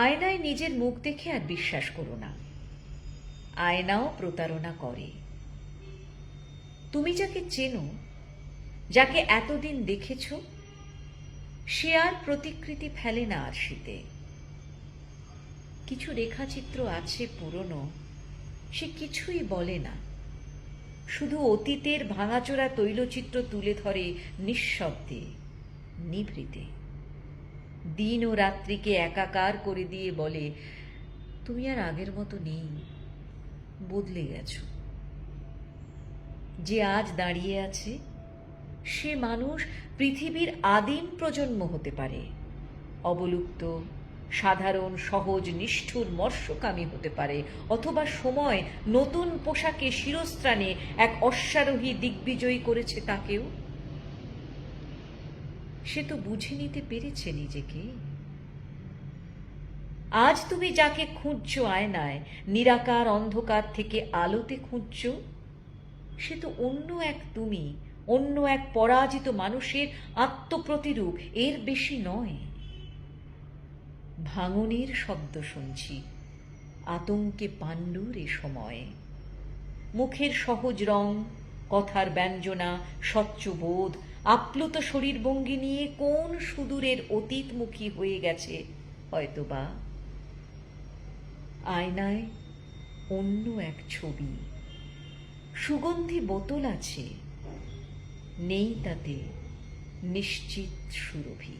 আয়নায় নিজের মুখ দেখে আর বিশ্বাস করো না। আয়নাও প্রতারণা করে। তুমি যাকে চেনো, যাকে এতদিন দেখেছ, সে আর প্রতিকৃতি ফেলে না আরশিতে। কিছু রেখাচিত্র আছে পুরনো, সে কিছুই বলে না, শুধু অতীতের ভাঙাচোরা তৈলচিত্র তুলে ধরে নিঃশব্দে, নিভৃতে। দিন ও রাত্রিকে একাকার করে দিয়ে বলে, তুমি আর আগের মতো নেই, বদলে গেছো। যে আজ দাঁড়িয়ে আছে, সে মানুষ পৃথিবীর আদিম প্রজন্ম হতে পারে, অবলুপ্ত, সাধারণ, সহজ, নিষ্ঠুর, মর্ষকামী হতে পারে, অথবা সময় নতুন পোশাকে শিরস্ত্রাণে এক অশ্বারোহী দিগ্বিজয়ী করেছে তাকেও। সে তো বুঝে নিতে পেরেছে নিজেকে। আজ তুমি যাকে খুঁজছো আয়নায়, নিরাকার অন্ধকার থেকে আলোতে খুঁজছো, সে তো অন্য এক তুমি, অন্য এক পরাজিত মানুষের আত্মপ্রতিরূপ, এর বেশি নয়। ভাঙনের শব্দ শুনছি, আতঙ্কে পাণ্ডুর এ সময়ে। মুখের সহজ রং, কথার ব্যঞ্জনা, স্বচ্ছ বোধ, আপ্লুত শরীর ভঙ্গি নিয়ে কোন সুদূরের অতীতমুখী হয়ে গেছে হয়তোবা। আয়নায় অন্য এক ছবি, সুগন্ধি বোতল আছে, নেই তাতে নিশ্চিত সুরভি।